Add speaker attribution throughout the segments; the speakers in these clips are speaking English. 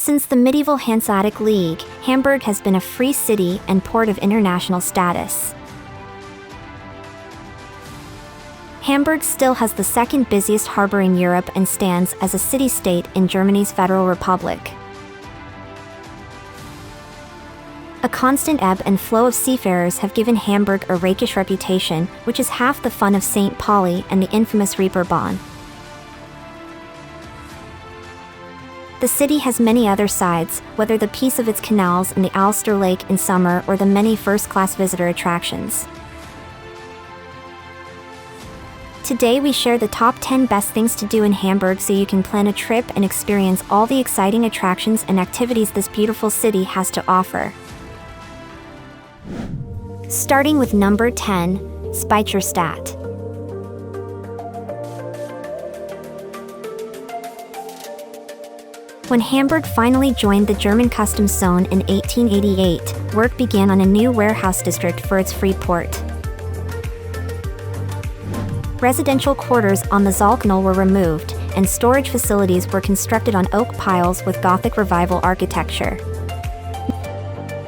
Speaker 1: Since the medieval Hanseatic League, Hamburg has been a free city and port of international status. Hamburg still has the second busiest harbor in Europe and stands as a city-state in Germany's Federal Republic. A constant ebb and flow of seafarers have given Hamburg a rakish reputation, which is half the fun of St. Pauli and the infamous Reeperbahn. The city has many other sides, whether the peace of its canals and the Alster Lake in summer or the many first-class visitor attractions. Today we share the top 10 best things to do in Hamburg so you can plan a trip and experience all the exciting attractions and activities this beautiful city has to offer. Starting with number 10, Speicherstadt. When Hamburg finally joined the German customs zone in 1888, work began on a new warehouse district for its free port. Residential quarters on the Zollkanal were removed, and storage facilities were constructed on oak piles with Gothic Revival architecture.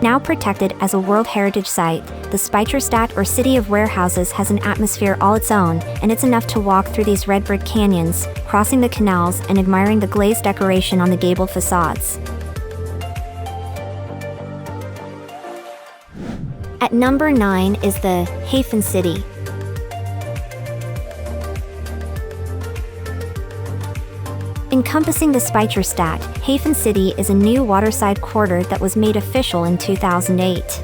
Speaker 1: Now protected as a World Heritage Site, the Speicherstadt or City of Warehouses has an atmosphere all its own, and it's enough to walk through these red brick canyons, crossing the canals and admiring the glazed decoration on the gabled facades. At number 9 is the HafenCity. Encompassing the Speicherstadt, HafenCity is a new waterside quarter that was made official in 2008.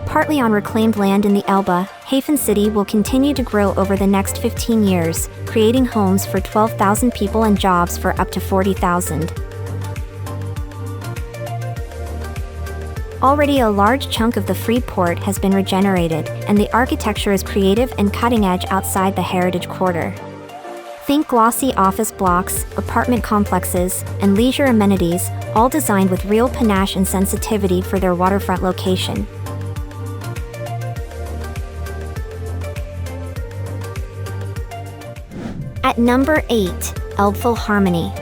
Speaker 1: Partly on reclaimed land in the Elbe, HafenCity will continue to grow over the next 15 years, creating homes for 12,000 people and jobs for up to 40,000. Already a large chunk of the free port has been regenerated, and the architecture is creative and cutting-edge outside the heritage quarter. Think glossy office blocks, apartment complexes, and leisure amenities, all designed with real panache and sensitivity for their waterfront location. At number 8, Elbphilharmonie.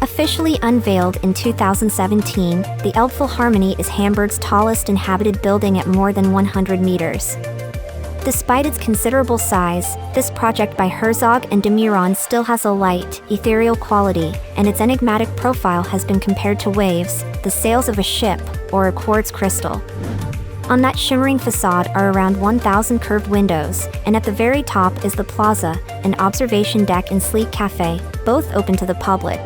Speaker 1: Officially unveiled in 2017, the Elbphilharmonie is Hamburg's tallest inhabited building at more than 100 meters. Despite its considerable size, this project by Herzog and de Meuron still has a light, ethereal quality, and its enigmatic profile has been compared to waves, the sails of a ship, or a quartz crystal. On that shimmering facade are around 1,000 curved windows, and at the very top is the plaza, an observation deck and sleek cafe, both open to the public.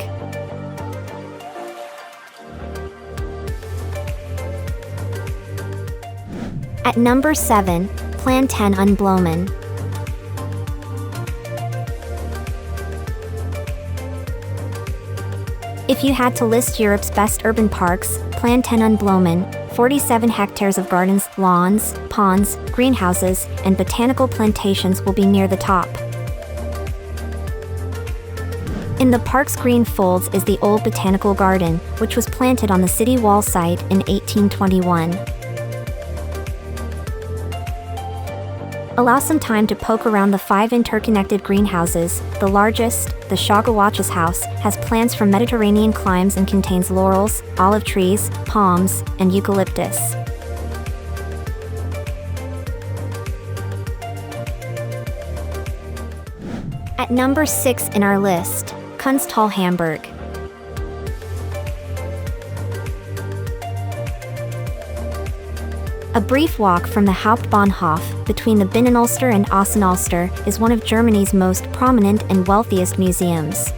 Speaker 1: At number 7, Planten und Blomen. If you had to list Europe's best urban parks, Planten und Blomen, 47 hectares of gardens, lawns, ponds, greenhouses, and botanical plantations will be near the top. In the park's green folds is the old botanical garden, which was planted on the city wall site in 1821. Allow some time to poke around the 5 interconnected greenhouses. The largest, the Schagawatches house, has plants for Mediterranean climes and contains laurels, olive trees, palms, and eucalyptus. At number 6 in our list, Kunsthalle Hamburg. A brief walk from the Hauptbahnhof, between the Binnenalster and Außenalster, is one of Germany's most prominent and wealthiest museums.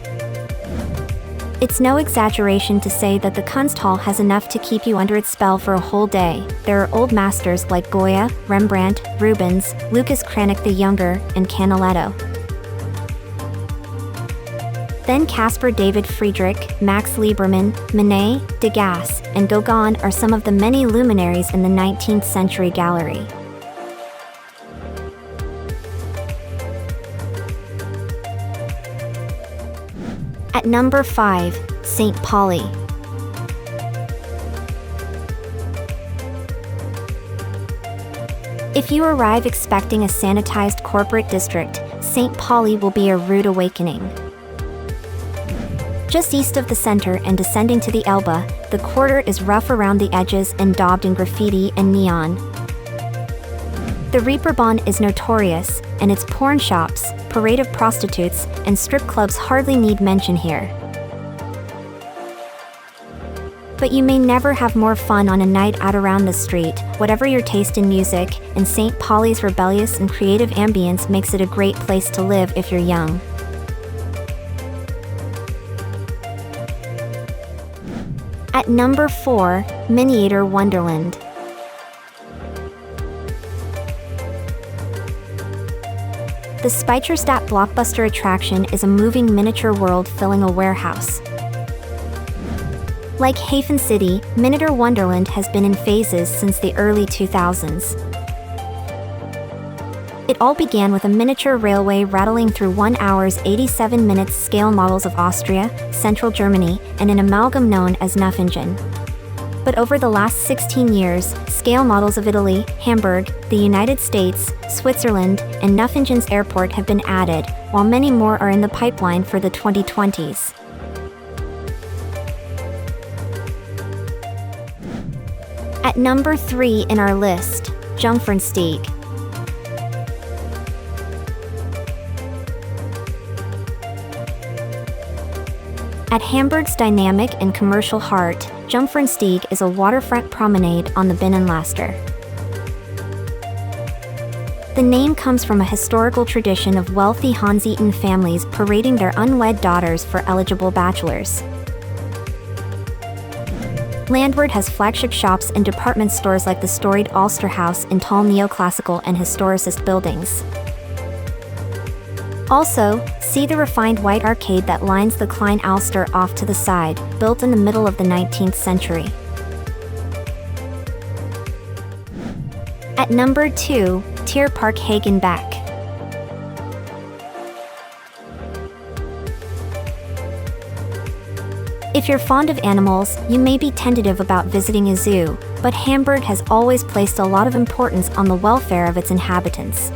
Speaker 1: It's no exaggeration to say that the Kunsthalle has enough to keep you under its spell for a whole day. There are old masters like Goya, Rembrandt, Rubens, Lucas Cranach the Younger, and Canaletto. Then Caspar David Friedrich, Max Liebermann, Manet, Degas, and Gauguin are some of the many luminaries in the 19th century gallery. At number 5, St. Pauli. If you arrive expecting a sanitized corporate district, St. Pauli will be a rude awakening. Just east of the center and descending to the Elbe, the quarter is rough around the edges and daubed in graffiti and neon. The Reeperbahn is notorious, and its porn shops, parade of prostitutes, and strip clubs hardly need mention here. But you may never have more fun on a night out around the street, whatever your taste in music, and St. Pauli's rebellious and creative ambience makes it a great place to live if you're young. At number 4, Miniatur Wunderland. The Speicherstadt blockbuster attraction is a moving miniature world filling a warehouse. Like HafenCity, Miniatur Wunderland has been in phases since the early 2000s. It all began with a miniature railway rattling through 1 hour 87 minutes scale models of Austria, Central Germany, and an amalgam known as Nuffingen. But over the last 16 years, scale models of Italy, Hamburg, the United States, Switzerland, and Nuffingen's airport have been added, while many more are in the pipeline for the 2020s. At number 3 in our list, Jungfernstieg. At Hamburg's dynamic and commercial heart, Jungfernstieg is a waterfront promenade on the Binnenalster. The name comes from a historical tradition of wealthy Hanseatic families parading their unwed daughters for eligible bachelors. Landward has flagship shops and department stores like the storied Alster House in tall neoclassical and historicist buildings. Also, see the refined white arcade that lines the Klein Alster off to the side, built in the middle of the 19th century. At number 2, Tierpark Hagenbeck. If you're fond of animals, you may be tentative about visiting a zoo, but Hamburg has always placed a lot of importance on the welfare of its inhabitants.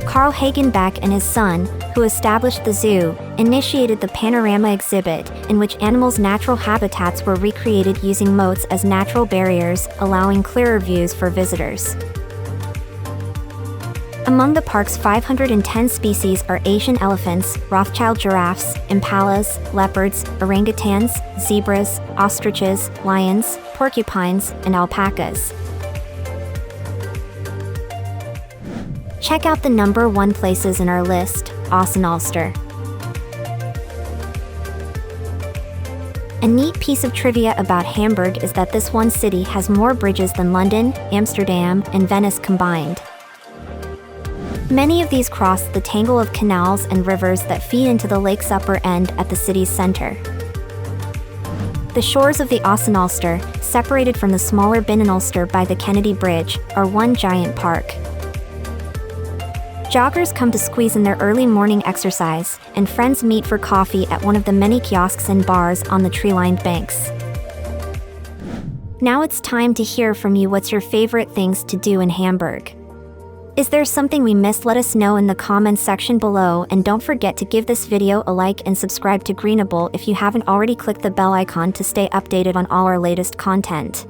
Speaker 1: Karl Hagenbeck and his son, who established the zoo, initiated the panorama exhibit, in which animals' natural habitats were recreated using moats as natural barriers, allowing clearer views for visitors. Among the park's 510 species are Asian elephants, Rothschild giraffes, impalas, leopards, orangutans, zebras, ostriches, lions, porcupines, and alpacas. Check out the number 1 places in our list, Außenalster. A neat piece of trivia about Hamburg is that this one city has more bridges than London, Amsterdam, and Venice combined. Many of these cross the tangle of canals and rivers that feed into the lake's upper end at the city's center. The shores of the Außenalster, separated from the smaller Binnenalster by the Kennedy Bridge, are one giant park. Joggers come to squeeze in their early morning exercise, and friends meet for coffee at one of the many kiosks and bars on the tree-lined banks. Now it's time to hear from you. What's your favorite things to do in Hamburg? Is there something we missed? Let us know in the comments section below, and don't forget to give this video a like and subscribe to Greenable if you haven't already. Click the bell icon to stay updated on all our latest content.